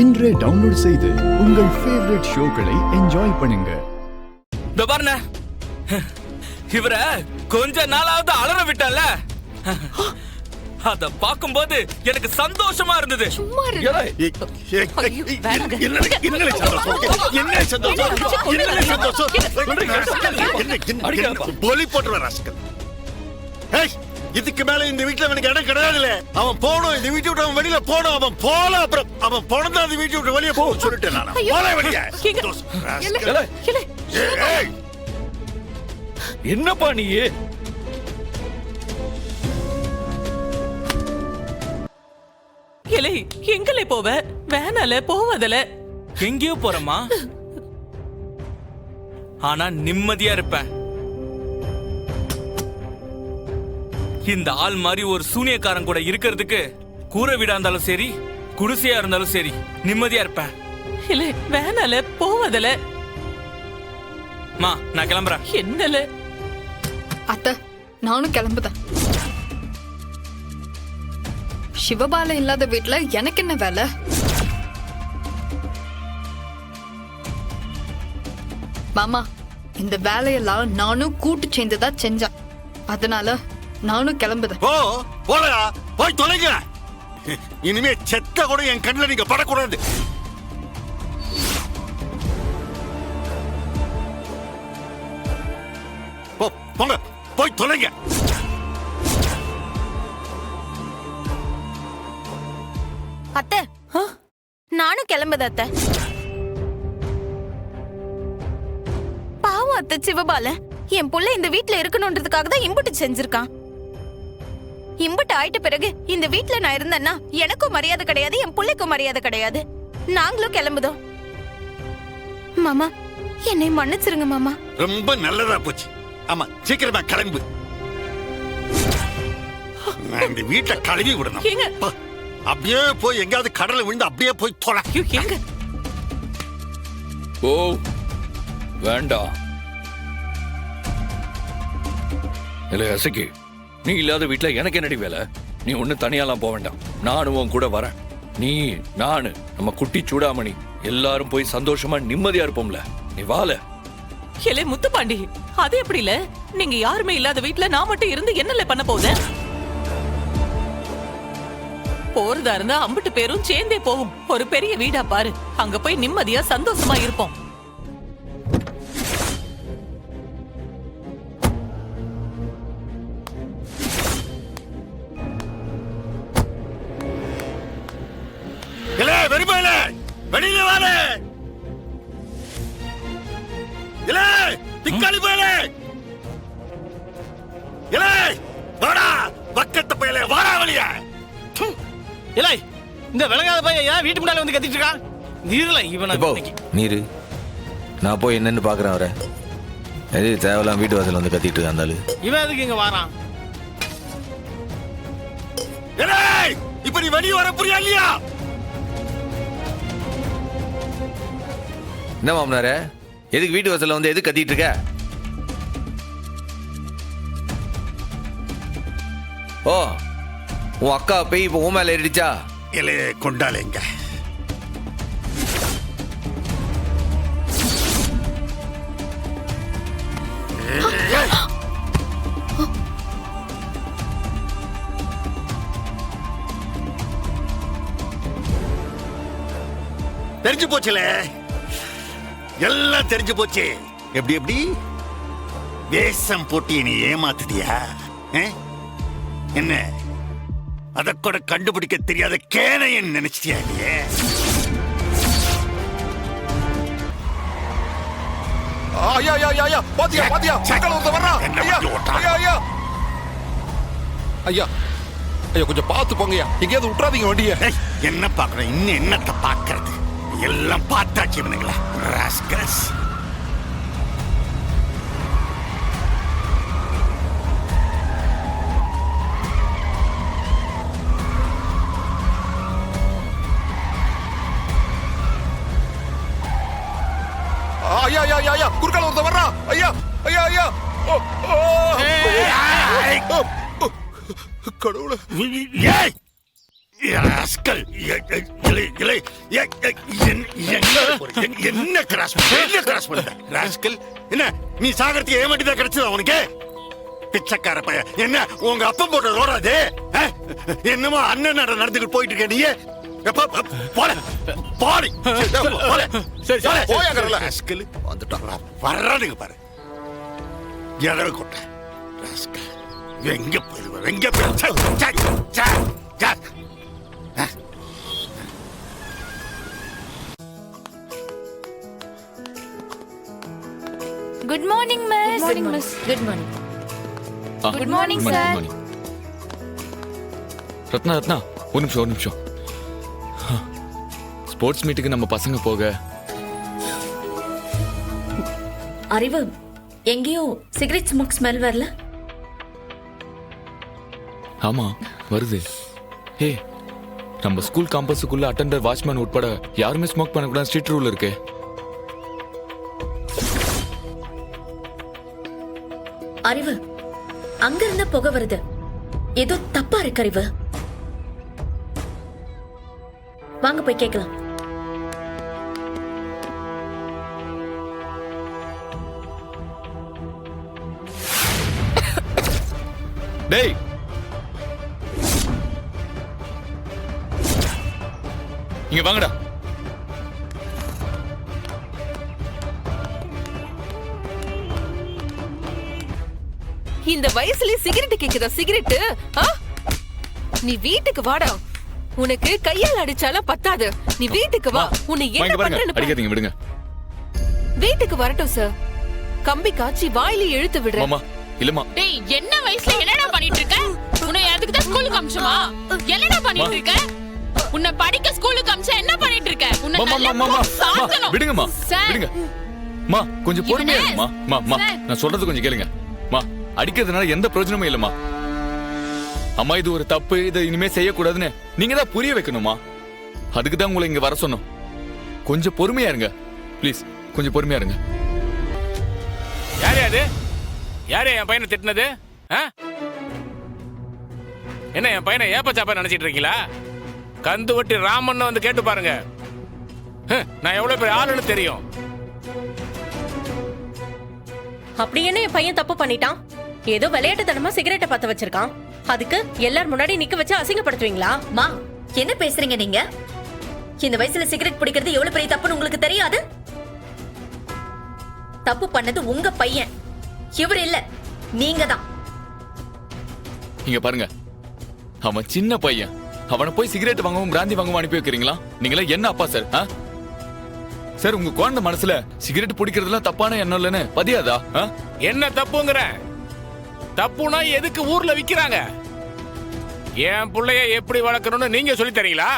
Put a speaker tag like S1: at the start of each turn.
S1: இன்றே டவுன்லோட் செய்து உங்கள் ஃபேவரட் ஷோக்களை என்ஜாய் பண்ணுங்க.
S2: இவர கொஞ்ச நாளாவது அலற விட்டல, அத பாக்கும்போது எனக்கு சந்தோஷமா இருந்தது.
S3: இதுக்கு மேல இந்த வீட்டுல எனக்கு இடம் கிடையாதுல. அவன் போனோம், இந்த வீட்டை விட்டு அவன் வெளியில போனோம். அவன் போல, அப்புறம் அவன் போனதா அந்த வீட்டை விட்டு வெளியே போக சொல்லிட்டேன் நான்.
S2: என்னப்பா நீ?
S4: எங்களே போவ வேணால போவதல
S2: எங்கேயோ போறமா, ஆனா நிம்மதியா இருப்பேன். இந்த ஆள் மாதிரி ஒரு சூனியக்காரன் கூட இருக்கிறதுக்கு கூரை வீடா இருந்தாலும் சரி, குடிசையா இருந்தாலும் சரி, நிம்மதியா இருப்பேன்.
S4: இல்ல வேணால போவதல.
S2: மா நான் கிளம்புறேன்.
S4: என்னல
S5: அத்தை, நானும் கிளம்புதேன். சிவபால இல்லாத வீட்டுல எனக்கு என்ன வேலை? மாமா, இந்த வேலையெல்லாம் நானும் கூட்டு சேர்ந்துதான் செஞ்சேன். அதனால நானும் கிளம்புதேன்.
S3: போலயா, போய் தொலைங்க. இனிமே செத்த கூட என் கண்ணில் நீங்க படக்கூடாது. போங்க, போய் தொலைங்க.
S6: அத்தை, நானும் கிளம்புது அத்தை. பாவம் அத்தை, சிவபால என் புள்ள இந்த வீட்டுல இருக்கணும்ன்றதுக்காக தான் இம்புட்டு செஞ்சிருக்கான். இம்புட்டு ஆயிட்ட பிறகு இந்த வீட்டுல நான் இருந்தேன்னா எனக்கும் மரியாதை கிடையாது, என் புள்ளைக்கும் மரியாதை கிடையாது. நாங்களும் கிளம்புதோம். மாமா, என்னை மன்னிச்சிருங்க மாமா.
S3: ரொம்ப நல்லதா போச்சு. ஆமா, சீக்கிரமா கிளம்பு. இந்த வீட்டை கழுவி விடணும். அப்படியே போய் எங்கயாவது கடலை விழுந்து அப்படியே போய் தொலை.
S2: ஓ வேண்டாம். இல்ல அசக்கி, நீ இல்லாத வீட்டுல எனக்கு என்னடி வேலை? நீ ஒண்ணு தனியாலாம் போக வேண்டாம், நானும் உன் கூட வரேன். நீ, நானு, நம்ம குட்டி சூடாமணி எல்லாரும் போய் சந்தோஷமா நிம்மதியா இருப்போம்ல. நீ வாழ.
S4: ஏலே முத்துப்பாண்டி, அது எப்படி இல்ல? நீங்க யாருமே இல்லாத வீட்டுல நான் மட்டும் இருந்து என்னல பண்ண போதேன்? போறதா இருந்தா அம்பிட்டு பேரும் சேர்ந்தே போகும். ஒரு பெரிய வீடா பாரு, அங்க போய் நிம்மதியா சந்தோஷமா இருப்போம்.
S3: வெளியில வாரு. திக்காளி போயலே, வாடா பக்கத்து போயலே, வாடா வெளியே.
S7: இல்லை, இந்த விளங்காத பையன் ஏன் வீட்டு முன்னால வந்து கத்திட்டு இருக்கான்? நீர்ல இவனை
S8: நீரு, நான் போய் என்னன்னு பாக்குறேன். அவரை எது தேவையில்லாம் வீட்டு வாசல் வந்து கத்திட்டு இருக்காந்தாலும்
S7: இவன் எதுக்கு இங்க வாரான்?
S3: இப்ப நீ வெளியே வர புரியா இல்லையா?
S8: என்ன மாமனார, எதுக்கு வீட்டு வாசல்ல வந்து எதுக்கு கத்திட்டு இருக்க? ஓ, உன் அக்கா போய் இப்ப உன் மேல ஏறிடுச்சா?
S3: இலையே கொண்டாலேங்க. தெரிஞ்சு போச்சுல, எல்லாம் தெரிஞ்சு போச்சு. எப்படி எப்படி வேஷம் போட்டி நீ ஏமாத்துதியா? என்ன அத கூட கண்டுபிடிக்க தெரியாத கேனையன் நினைச்சிட்டியா? நீ
S9: கொஞ்சம் பார்த்து போங்கய்யா, எங்கேயாவது விட்டுறாதீங்க வண்டிய.
S3: என்ன பாக்குறேன், இன்னும் என்னத்தை பாக்குறது? எல்லாம் பார்த்தாச்சு இவனுங்களா. ராஸ்கல்ஸ்.
S9: ஐயா ஐயா ஐயா, குறுக்கால ஒருத்த வர்றா. ஐயா ஐயா ஐயா. கடவுளே.
S3: ராஸ்கல். என்ன கிராஸ் பண்ண ராஸ்கல்? என்ன நீ சாகரத்துக்கு ஏமாட்டிதான் கிடைச்சதா உனக்கு? பிச்சைக்கார பையன், என்ன உங்க அப்பம் போட்ட ரோடாது? என்னமோ அண்ணன் நடந்துக்கிட்டு போயிட்டு இருக்க நீ. வர்றானுங்க பாரு, எடவை கொட்ட ராஸ்கல். எங்க போயிருவ எங்க
S6: good morning miss. Good miss. Good morning. Good morning sir.
S10: Ratna Ratna, ஒரு நிமிஷம். ஸ்போர்ட்ஸ் மீட்டுக்கு நம்ம பசங்க போக.
S11: அறிவு, எங்கேயோ சிகரெட் ஸ்மோக் ஸ்மெல் வரல?
S10: ஆமா வருது. ஹே, நம்ம ஸ்கூல் காம்பஸுக்குள்ள அட்டெண்டர், வாட்ச்மேன் உட்பட யாருமே ஸ்மோக் பண்ணக்கூடாது ஸ்ட்ரிக்ட் ரூல் இருக்கு.
S11: அறிவு, அங்க இருந்த புகை வருது. ஏதோ தப்பா இருக்கு அறிவு. வாங்க போய் கேட்கலாம்.
S10: டேய், இங்க வாங்கடா.
S4: இந்த வயசுல சிகரெட் கேக்குதா? சிகரெட்? நீ வீட்டுக்கு வாடா. உனக்கு கையால் அடிச்சாலும் பத்தாது. நீ வீட்டுக்கு வா. உன்னை என்ன பண்றேன்னு
S10: அடிக்காதீங்க, விடுங்க.
S4: வீட்டுக்கு வரட்டும் சார். கம்பி காய்ச்சி வாயில இழுத்து விடுறேன்.
S10: மாமா இல்லம்மா.
S12: டேய், என்ன வயசுல என்னடா பண்ணிட்டு இருக்க? உன்னை அதுக்கு தான் ஸ்கூலுக்கு அனுப்பிச்சோமா? என்னடா பண்ணிட்டு இருக்க? உன்னை படிக்க ஸ்கூலுக்கு அனுப்பிச்சா என்ன பண்ணிட்டு இருக்க? உன்னை நல்லா சாத்தணும்.
S10: விடுங்கம்மா, விடுங்க. மா கொஞ்சம் பொறுமையா இருங்கம்மா. மா நான் சொல்றது கொஞ்சம் கேளுங்க. மா, அடிக்கிறதுனால எந்த பிரயோஜனமும் இல்லம்மா. அம்மா, இது ஒரு தப்பு, இதை இனிமே செய்யக்கூடாதுன்னு நீங்க தான் புரிய வைக்கணுமா. அதுக்கு தான் உங்களை இங்க வர சொன்னோம். கொஞ்சம் பொறுமையா இருங்க ப்ளீஸ், கொஞ்சம் பொறுமையா இருங்க.
S7: யாரு அது? யாரு என் பையனை திட்டினது? என்ன என் பையனை ஏப்பச்சாப்பா நினைச்சிட்டு இருக்கீங்களா? கந்து வட்டி ராமன் வந்து கேட்டு பாருங்க. நான் எவ்வளவு பெரிய ஆளுன்னு தெரியும்.
S11: அப்படி என்ன என் பையன் தப்பு பண்ணிட்டான்? ஏதோ விளையாட்டுத்தனமா சிகரெட்டை பத்த வச்சிருக்கான். அதுக்கு எல்லார் முன்னாடி நிக்க வச்சு அசிங்கப்படுத்துவீங்களா? மா, என்ன பேசுறீங்க நீங்க? இந்த வயசுல சிகரெட் பிடிக்கிறது எவ்வளவு பெரிய தப்புன்னு உங்களுக்கு தெரியாது? தப்பு பண்ணது உங்க பையன், இவர் இல்ல, நீங்க தான்.
S10: இங்க பாருங்க, அவன் சின்ன பையன். அவனை போய் சிகரெட் வாங்கவும் பிராந்தி வாங்கவும் அனுப்பி வைக்கிறீங்களா? நீங்களா என்ன அப்பா சார்? சார், உங்க குழந்தை மனசுல சிகரெட் பிடிக்கிறதுலாம் தப்பான எண்ணம் இல்லைன்னு பதியாதா?
S7: என்ன தப்புங்கிற? தப்புனா எதுக்கு ஊர்ல விக்கிறாங்க? என் பிள்ளைய எப்படி வளர்க்கணும்னு நீங்க சொல்லி தரீங்களா?